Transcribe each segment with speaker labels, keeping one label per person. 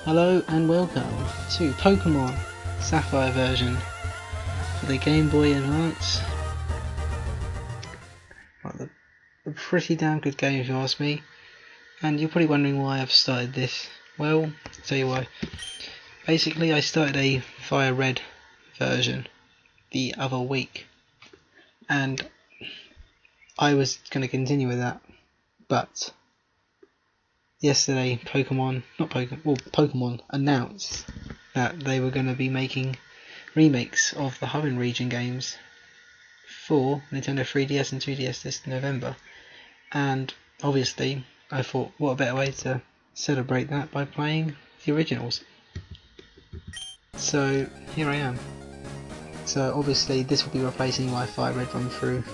Speaker 1: Hello and welcome to Pokémon Sapphire version for the Game Boy Advance. Well, a pretty damn good game if you ask me, and you're probably wondering why I've started this. Well, I'll tell you why. Basically, I started a Fire Red version the other week, and I was going to continue with that, but yesterday Pokemon announced that they were going to be making remakes of the Hoenn region games for Nintendo 3DS and 2DS this November, and obviously I thought what a better way to celebrate that by playing the originals. So here I am. So obviously this will be replacing my Fire Red run through,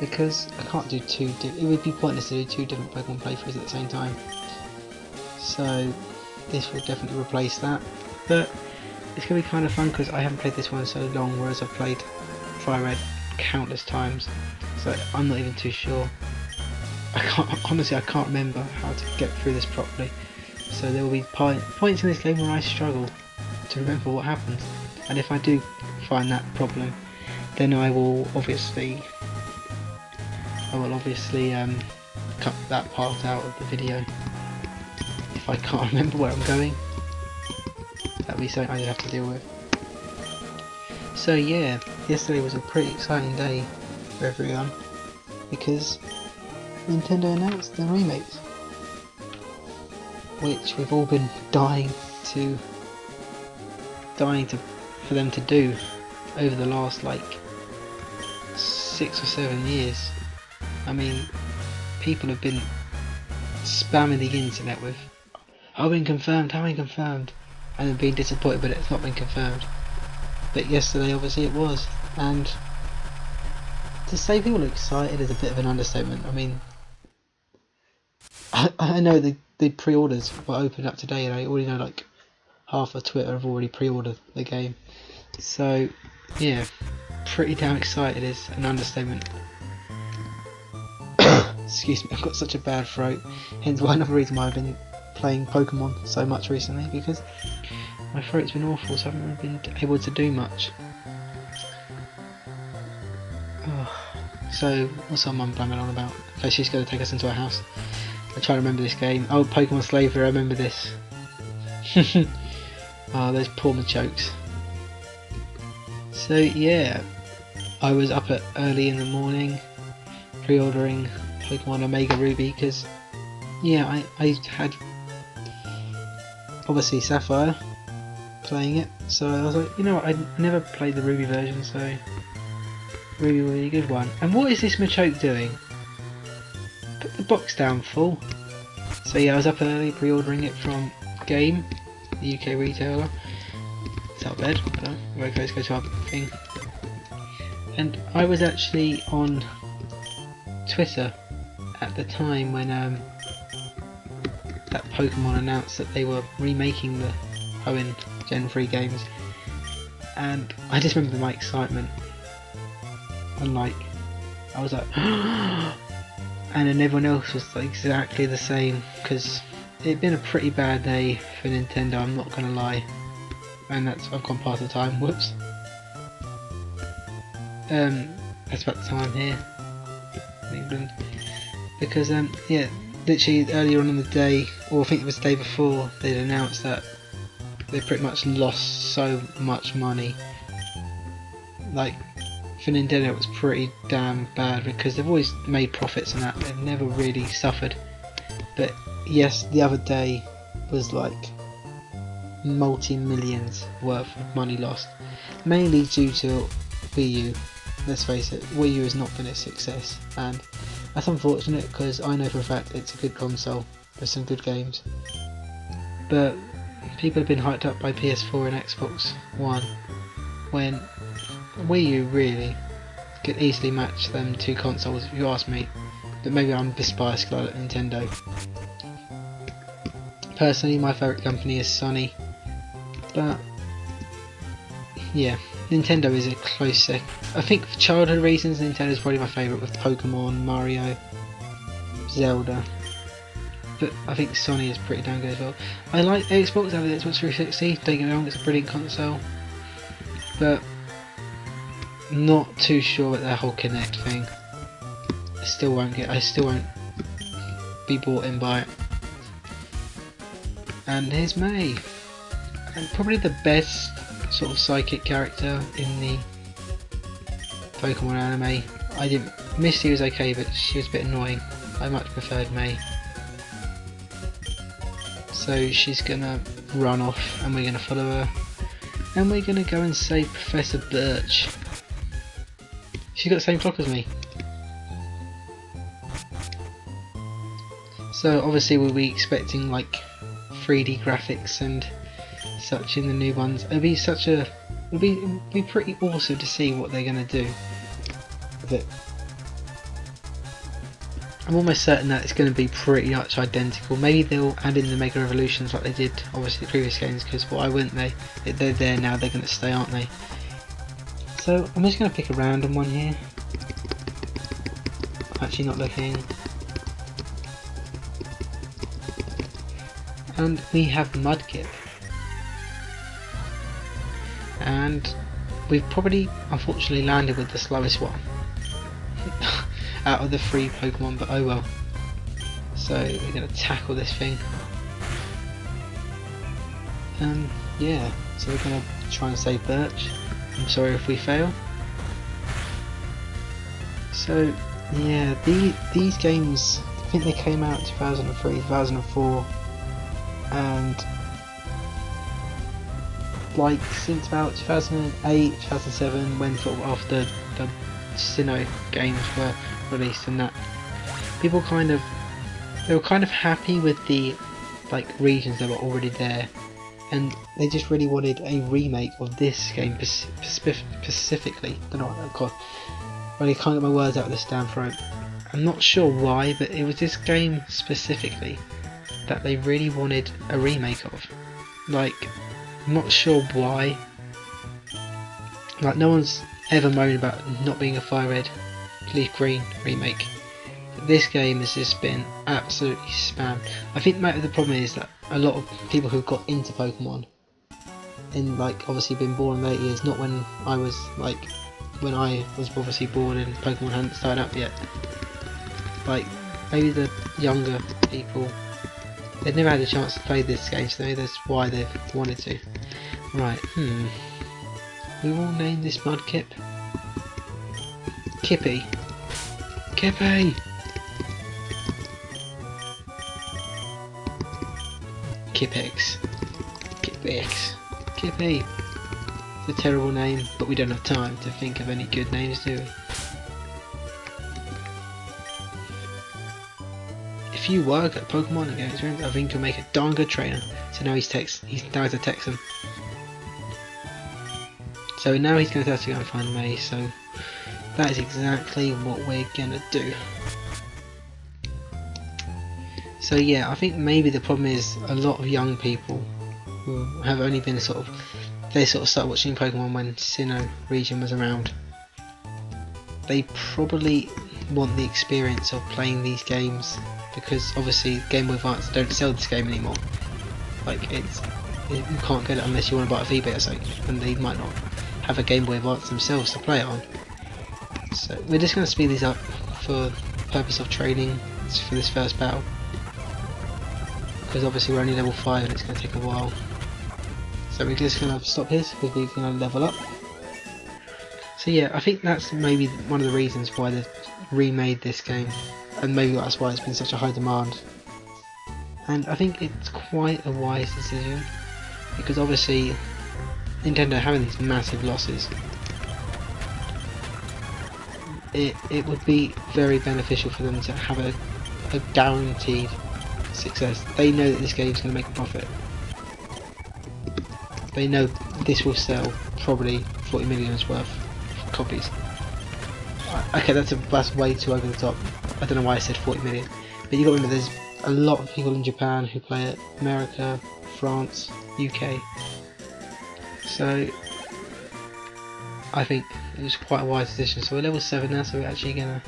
Speaker 1: because I can't do it would be pointless to do two different Pokemon playthroughs at the same time. So this will definitely replace that, but it's going to be kind of fun because I haven't played this one in so long, whereas I've played Fire Red countless times, so I'm not even too sure. I can't remember how to get through this properly, so there will be points in this game where I struggle to remember what happened, and if I do find that problem, then I will obviously cut that part out of the video. If I can't remember where I'm going, that'll be something I have to deal with. So yeah, yesterday was a pretty exciting day for everyone, because Nintendo announced the remakes, which we've all been dying for them to do over the last like 6 or 7 years. I mean, people have been spamming the internet with Hoenn confirmed, and then being disappointed but it's not been confirmed. But yesterday obviously it was, and to say people are excited is a bit of an understatement. I mean, I know the pre-orders were opened up today, and I already know like half of Twitter have already pre-ordered the game. So yeah, pretty damn excited is an understatement. Excuse me, I've got such a bad throat, hence why another reason why I've been playing Pokemon so much recently, because my throat's been awful, so I haven't really been able to do much. So, what's our mum blamming on about? Okay, she's going to take us into her house. I try to remember this game. Oh, Pokemon Slavery, I remember this. Oh, those poor Machokes. So yeah, I was up early in the morning pre-ordering Pokemon Omega Ruby, because yeah, I had obviously Sapphire playing it, so I was like, you know what, I never played the Ruby version, so Ruby will be a good one. And what is this Machoke doing? Put the box down, full. So yeah, I was up early pre-ordering it from Game, the UK retailer. It's out bed, but very close to go to our thing. And I was actually on Twitter at the time when that Pokemon announced that they were remaking the Hoenn Gen 3 games, and I just remember my excitement, and like I was like and then everyone else was like exactly the same, because it'd been a pretty bad day for Nintendo, I'm not gonna lie, and I've gone past the time, whoops. That's about the time here in England, because yeah, literally earlier on in the day, or I think it was the day before, they'd announced that they pretty much lost so much money. Like, for Nintendo it was pretty damn bad, because they've always made profits and that, they've never really suffered. But yes, the other day was like multi-millions worth of money lost, mainly due to Wii U. Let's face it, Wii U has not been a success, and that's unfortunate, because I know for a fact it's a good console with some good games. But people have been hyped up by PS4 and Xbox One, when Wii U really could easily match them two consoles if you ask me. But maybe I'm biased because I like Nintendo. Personally, my favourite company is Sony, but yeah, Nintendo is a close second. I think for childhood reasons, Nintendo is probably my favourite, with Pokemon, Mario, Zelda. but I think Sony is pretty damn good as well. I like Xbox over the Xbox 360, don't get me wrong, it's a brilliant console, but not too sure with that whole Kinect thing. I still won't be bought in by it. And here's May, and probably the best sort of psychic character in the Pokemon anime. Misty was okay, but she was a bit annoying. I much preferred May. So she's gonna run off and we're gonna follow her. And we're gonna go and save Professor Birch. She's got the same clock as me. So obviously we'll be expecting like 3D graphics and such in the new ones. It'll be pretty awesome to see what they're gonna do with it. I'm almost certain that it's going to be pretty much identical. Maybe they'll add in the Mega Evolutions like they did obviously the previous games, because why wouldn't they? They're there now, they're going to stay, aren't they? So I'm just going to pick a random one here. I'm actually not looking. And we have Mudkip. And we've probably unfortunately landed with the slowest one out of the 3 Pokemon, but oh well. So we're going to tackle this thing. Yeah, so we're going to try and save Birch. I'm sorry if we fail. So yeah, these games, I think they came out in 2003, 2004, and like since about 2008, 2007, when sort of after the Sinnoh games were released and that, people they were kind of happy with the like regions that were already there, and they just really wanted a remake of this game specifically. Don't know what God, but I can't get my words out of this damn throat. I'm not sure why, but it was this game specifically that they really wanted a remake of. Like, I'm not sure why. Like, no one's ever moaned about not being a Fire Red, Leaf Green remake. This game has just been absolutely spammed. I think the problem is that a lot of people who got into Pokemon, and like obviously been born in the 80s, not when I was obviously born and Pokemon hadn't started up yet. Like maybe the younger people, they've never had a chance to play this game, so maybe that's why they've wanted to. Right, we will name this Mudkip Kippy. Kippy! Kippex. Kippex. Kippy. It's a terrible name, but we don't have time to think of any good names, do we? If you work at Pokemon and games rooms, I think you'll make a darn good trainer. So now he's now he's a Texan. So now he's going to have to go and find May, so that is exactly what we're going to do. So yeah, I think maybe the problem is a lot of young people who have only been they started watching Pokemon when Sinnoh region was around. They probably want the experience of playing these games, because obviously Game Boy Advance don't sell this game anymore. Like you can't get it unless you want to buy a V-Bit or something, and they might not have a Game Boy Advance themselves to play it on. So we're just going to speed these up for the purpose of training for this first battle, because obviously we're only level 5 and it's going to take a while. So we're just going to stop here because we're going to level up. So yeah, I think that's maybe one of the reasons why they've remade this game, and maybe that's why it's been such a high demand. And I think it's quite a wise decision, because obviously Nintendo having these massive losses, it would be very beneficial for them to have a guaranteed success. They know that this game is going to make a profit. They know this will sell probably 40 million worth of copies. Okay, that's way too over the top. I don't know why I said 40 million. But you got to remember, there's a lot of people in Japan who play it, America, France, UK. So I think it was quite a wise decision. So we're level 7 now, so we're actually gonna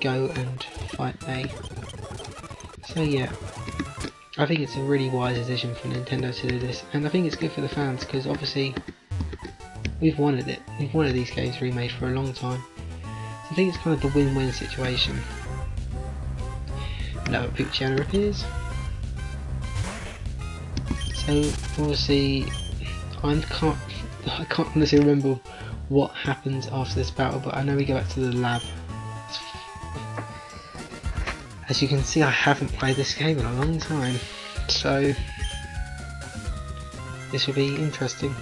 Speaker 1: go and fight May. So yeah, I think it's a really wise decision for Nintendo to do this, and I think it's good for the fans because obviously we've wanted it. We've wanted these games remade for a long time. So I think it's kind of the win-win situation. Now Poochyena appears. So obviously I can't honestly remember what happens after this battle, but I know we go back to the lab. As you can see, I haven't played this game in a long time, so this will be interesting.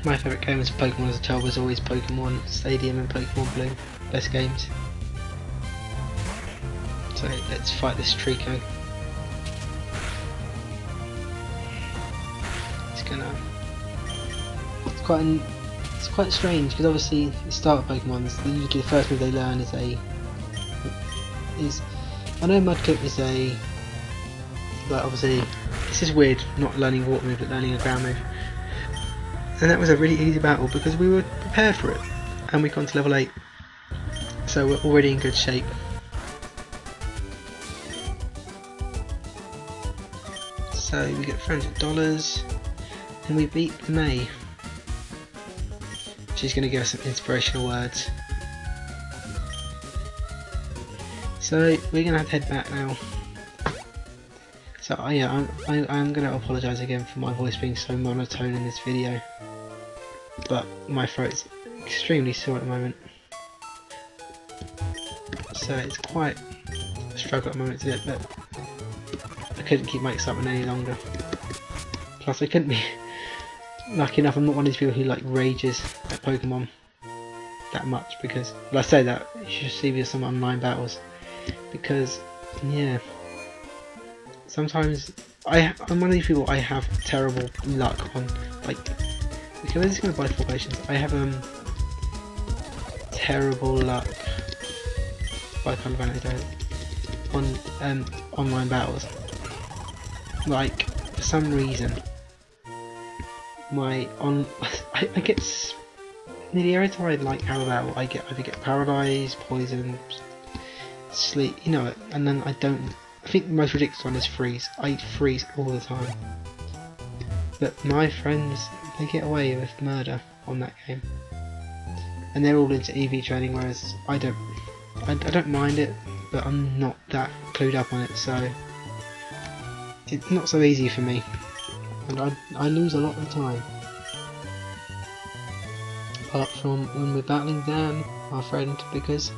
Speaker 1: My favourite game as Pokemon as a child was always Pokemon Stadium and Pokemon Blue, best games. So let's fight this Trico. It's quite strange because obviously the start of Pokemon, usually the first move they learn is I know Mudkip is but obviously it's just weird not learning a water move but learning a ground move. And that was a really easy battle because we were prepared for it and we got to level 8, so we're already in good shape. So we get $300 and we beat May. She's going to give us some inspirational words. So we're going to have to head back now. So yeah, I'm going to apologise again for my voice being so monotone in this video, but my throat's extremely sore at the moment, so it's quite a struggle at the moment to do it, but I couldn't keep my excitement any longer. Plus I couldn't be lucky enough, I'm not one of these people who like rages at Pokemon that much, because well, I say that, you should see me some online battles, because yeah, sometimes I'm one of these people, I have terrible luck on, like, okay, we're just going to buy 4 potions. I have terrible luck, by kind of anecdote, on online battles. Like, for some reason, I get nearly every time I like have a battle, I either get paralysed, poisoned, sleep, you know, and then I don't. I think the most ridiculous one is freeze. I freeze all the time. But my friends, they get away with murder on that game, and they're all into EV training, whereas I don't mind it, but I'm not that clued up on it, so it's not so easy for me, and I lose a lot of the time. Apart from when we're battling Dan, our friend, because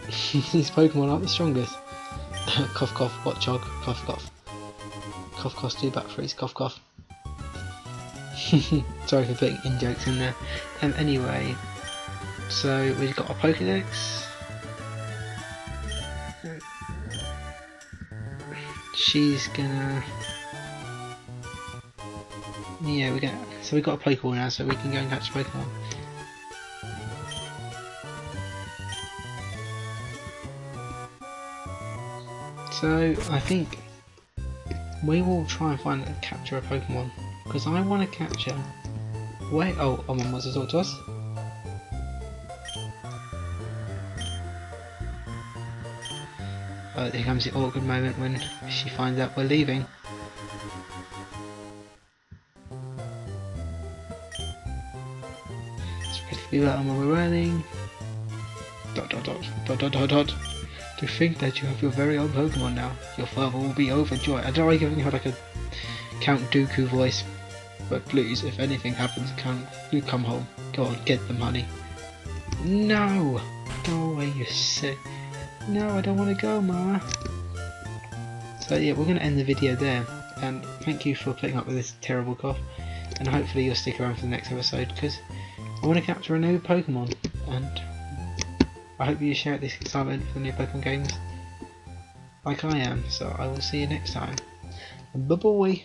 Speaker 1: his Pokemon aren't the strongest. Cough cough, Watchog, cough cough. Cough cough, do back freeze, cough cough. Sorry for putting in jokes in there. Anyway, so we've got our Pokédex. She's gonna, yeah, so we've got a Pokeball now, so we can go and catch Pokemon. So I think we will try and capture a Pokemon, because I want to capture. Wait, oh, Mum wants to talk to us. Here comes the awkward moment when she finds out we're leaving. It's ready to be that when we're running. ... To think that you have your very own Pokemon now. Your father will be overjoyed. I don't like giving her like a Count Dooku voice. But please, if anything happens, Count, you come home. Go on, get the money. No! Go away, you sick. No, I don't want to go, Mama. So yeah, we're going to end the video there. And thank you for putting up with this terrible cough. And hopefully you'll stick around for the next episode, because I want to capture a new Pokemon. And I hope you share this excitement for the new Pokemon games like I am. So I will see you next time. Bye bye.